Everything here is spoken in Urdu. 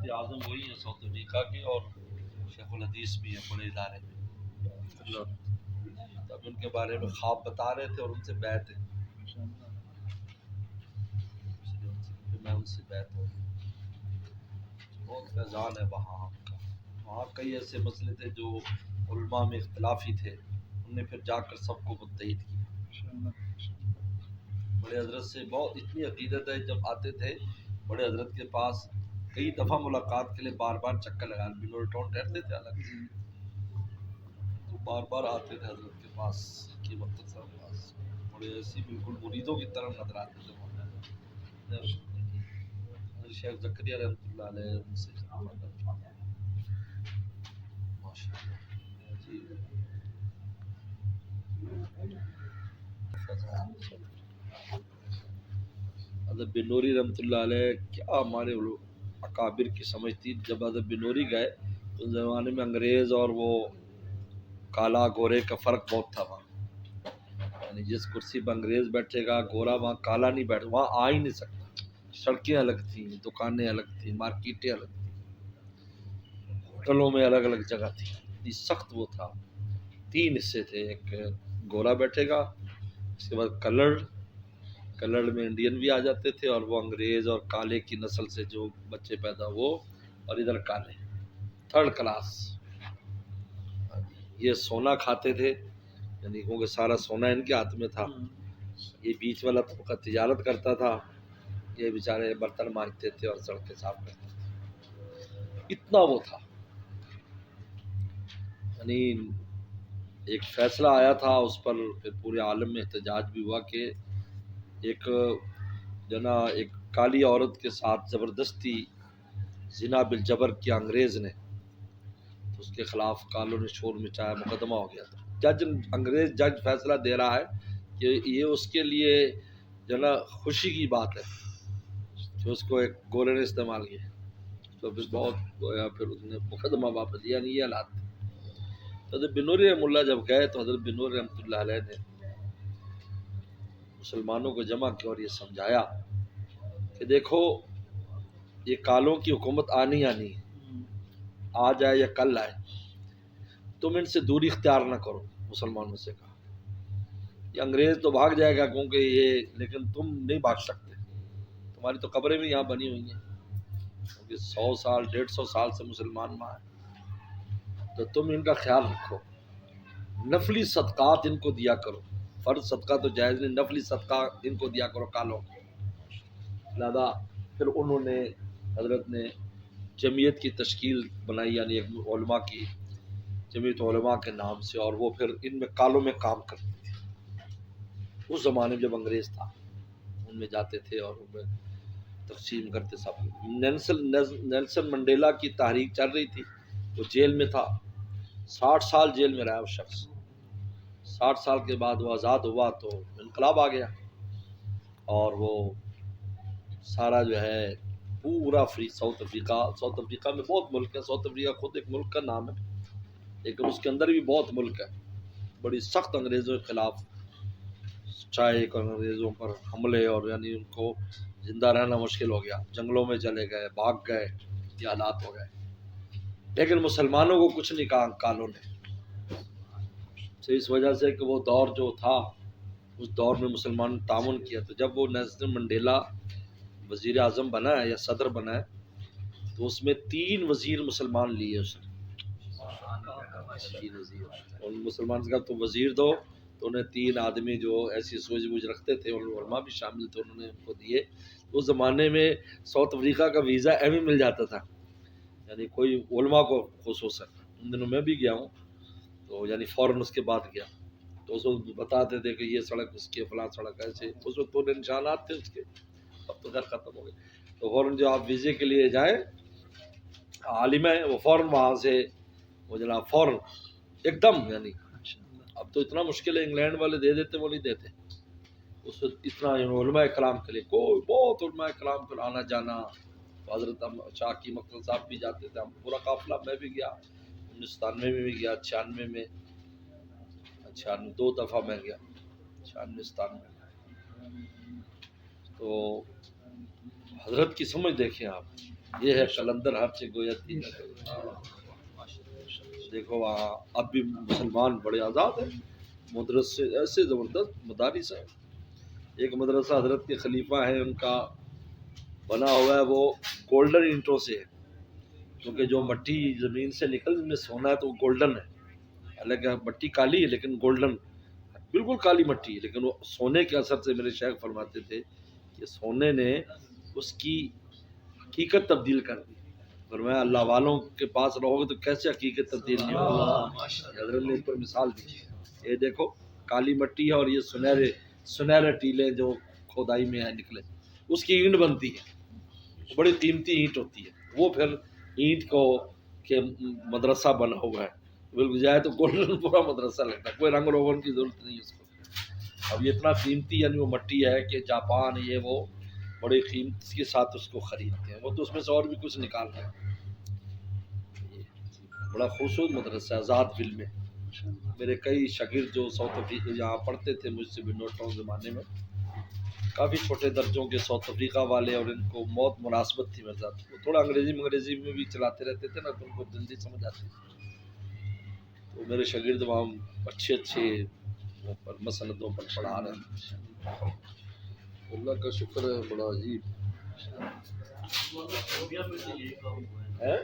مفتی اعظم وہی ہیں ساؤتھ افریقہ کے، اور شیخ الحدیث بھی ہیں بڑے ادارے میں. تب ان کے بارے میں خواب بتا رہے تھے اور ان سے بیعت ہے، میں ان سے بیعت ہوں. بہت فیضان ہے وہاں کا. وہاں کئی ایسے مسئلے تھے جو علماء میں اختلافی تھے، انہوں نے پھر جا کر سب کو متحد کیا. بڑے حضرت سے بہت اتنی عقیدت ہے، جب آتے تھے بڑے حضرت کے پاس کئی دفعہ ملاقات کے لیے بار بار چکر لگا، بنور ٹاؤن ٹھہرتے تھے الگ، تو بار بار آتے تھے حضرت کے پاس کی وقت صاحب کے پاس. بڑے ایسی بالکل مریدوں کی طرح نظر آتے تھے وہاں. شیخ زکریا رحمۃ اللہ علیہ ان سے ماشاءاللہ جی. حضرت بنوری رحمۃ اللہ علیہ کیا ہمارے اکابر کی سمجھ تھی. جب حضرت بنوری گئے تو اس زمانے میں انگریز اور وہ کالا گورے کا فرق بہت تھا وہاں. یعنی جس کرسی پہ انگریز بیٹھے گا گورا وہاں کالا نہیں بیٹھے، وہاں آ ہی نہیں سکتا. سڑکیں الگ تھیں، دکانیں الگ تھیں، مارکیٹیں الگ تھیں، ہوٹلوں میں الگ الگ جگہ تھی. اتنی سخت وہ تھا. 3 حصے تھے، ایک گورا بیٹھے گا، اس کے بعد کلرڈ میں انڈین بھی آ جاتے تھے، اور وہ انگریز اور کالے کی نسل سے جو بچے پیدا وہ، اور ادھر کالے 3rd کلاس. یہ سونا کھاتے تھے، یعنی کیونکہ سارا سونا ان کے ہاتھ میں تھا. یہ بیچ والا طبقہ تجارت کرتا تھا، یہ بیچارے برتن مانجتے تھے اور سڑکیں صاف کرتے تھے. اتنا وہ تھا. یعنی ایک فیصلہ آیا تھا اس پر، پھر پورے عالم میں احتجاج بھی ہوا کہ ایک ایک کالی عورت کے ساتھ زبردستی زنا بالجبر کیا انگریز نے، تو اس کے خلاف کالوں نے شور مچایا، مقدمہ ہو گیا تھا. انگریز جج فیصلہ دے رہا ہے کہ یہ اس کے لیے خوشی کی بات ہے جو اس کو ایک گورے نے استعمال کیا. تو پھر بہت گویا، پھر اس نے مقدمہ واپس لیا. نہیں یہ حالات تھے. حضرت بنوری رحمۃ اللہ جب گئے تو حضرت بنوری رحمۃ اللہ علیہ نے مسلمانوں کو جمع کیا اور یہ سمجھایا کہ دیکھو یہ کالوں کی حکومت آنی ہے، آج آئے یا کل آئے، تم ان سے دوری اختیار نہ کرو. مسلمانوں سے کہا یہ انگریز تو بھاگ جائے گا کیونکہ یہ، لیکن تم نہیں بھاگ سکتے، تمہاری تو قبریں بھی یہاں بنی ہوئی ہیں، کیونکہ 100 سال 150 سال سے مسلمان وہاں ہیں. تو تم ان کا خیال رکھو، نفلی صدقات ان کو دیا کرو. فرض صدقہ تو جائز نہیں، نفلی صدقہ ان کو دیا کرو کالوں. لہذا پھر انہوں نے، حضرت نے جمعیت کی تشکیل بنائی، یعنی ایک علماء کی جمعیت علماء کے نام سے، اور وہ پھر ان میں کالوں میں کام کرتے تھے. اس زمانے میں جب انگریز تھا ان میں جاتے تھے اور ان میں تقسیم کرتے سب. نیلسن منڈیلا کی تحریک چل رہی تھی، وہ جیل میں تھا، 60 سال جیل میں رہا وہ شخص. 60 سال کے بعد وہ آزاد ہوا تو انقلاب آ گیا، اور وہ سارا جو ہے پورا ساؤتھ افریقہ میں بہت ملک ہے. ساؤتھ افریقہ خود ایک ملک کا نام ہے، لیکن اس کے اندر بھی بہت ملک ہے. بڑی سخت انگریزوں کے خلاف اسٹرائک، انگریزوں پر حملے، اور یعنی ان کو زندہ رہنا مشکل ہو گیا. جنگلوں میں چلے گئے، بھاگ گئے، یہ حالات ہو گئے. لیکن مسلمانوں کو کچھ نہیں کہا کالوں نے، اس وجہ سے کہ وہ دور جو تھا اس دور میں مسلمان تعاون کیا. تو جب وہ نیلسن منڈیلا وزیر اعظم بنا ہے یا صدر بنا ہے تو اس میں 3 وزیر مسلمان لیے اس نے. مسلمان سے کہا تو وزیر دو، تو انہیں 3 آدمی جو ایسی سوچ بوجھ رکھتے تھے، اور علماء بھی شامل تھے، انہوں نے ان کو دیے. اس زمانے میں ساؤتھ افریقہ کا ویزا ایم ہی مل جاتا تھا، یعنی کوئی علماء کو خصوصاً. ان دنوں میں بھی گیا ہوں تو یعنی فوراً اس کے بعد گیا تو اس وقت بتاتے تھے کہ یہ سڑک اس کی، فلاں سڑک ایسے. اس وقت تو نشانات تھے اس کے، اب تو خیر ختم ہو گئے. تو فوراً جو آپ ویزے کے لیے جائیں، عالم ہے وہ فوراً وہاں سے وہ جناب فوراً ایک دم. یعنی اب تو اتنا مشکل ہے، انگلینڈ والے دے دیتے، وہ نہیں دیتے. اس وقت اتنا علماء کلام کے لیے کوئی بہت علماء کلام پر آنا جانا. حضرت شاہ کی مقتل صاحب بھی جاتے تھے، ہم پورا قافلہ. میں بھی گیا 1997 میں بھی گیا، 96 میں 2 دفعہ میں گیا، 96 97 میں. تو حضرت کی سمجھ دیکھیں آپ، یہ ہے قلندر ہر سے گویا تھی. دیکھو وہاں اب بھی مسلمان بڑے آزاد ہیں. مدرسے ایسے زبردست مدارس ہیں. ایک مدرسہ حضرت کے خلیفہ ہیں ان کا بنا ہوا ہے، وہ گولڈن اینٹوں سے ہے، کیونکہ جو مٹی زمین سے نکل میں سونا ہے تو وہ گولڈن ہے. حالانکہ مٹی کالی ہے لیکن گولڈن بالکل کالی مٹی ہے، لیکن وہ سونے کے اثر سے میرے شیخ فرماتے تھے کہ سونے نے اس کی حقیقت تبدیل کر دی. فرمایا اللہ والوں کے پاس رہو گے تو کیسے حقیقت تبدیل نہیں ہوگی. حضرت نے اس پر مثال دی. یہ دیکھو کالی مٹی ہے اور یہ سنہرے ٹیلے جو کھودائی میں نکلے، اس کی اینٹ بنتی ہے، بڑی قیمتی اینٹ ہوتی ہے. وہ پھر اینٹ کو کہ مدرسہ بنا ہوا ہے بالکل جائے تو گولڈن پورا مدرسہ لگتا ہے، کوئی رنگ روغن کی ضرورت نہیں اس کو. اب یہ اتنا قیمتی یعنی وہ مٹی ہے کہ جاپان یہ وہ بڑی قیمت کے ساتھ اس کو خریدتے ہیں، وہ تو اس میں سے اور بھی کچھ نکال رہے ہیں. بڑا خوبصورت مدرسہ ہے آزاد فلم میں. میرے کئی شاگرد جو ساؤتھ افریقہ یہاں پڑھتے تھے مجھ سے بھی نوٹاؤن زمانے میں، کافی چھوٹے درجوں کے ساؤتھ افریقہ والے، اور ان کو بہت مناسبت تھی میرے ساتھ. وہ تھوڑا انگریزی میں بھی چلاتے رہتے تھے نا تو ان کو جلدی سمجھ آتی تھی. تو میرے شاگرد وہاں اچھے مسندوں پر پڑھا رہے ہیں. اللہ کا شکر ہے. بڑا عجیب ہے.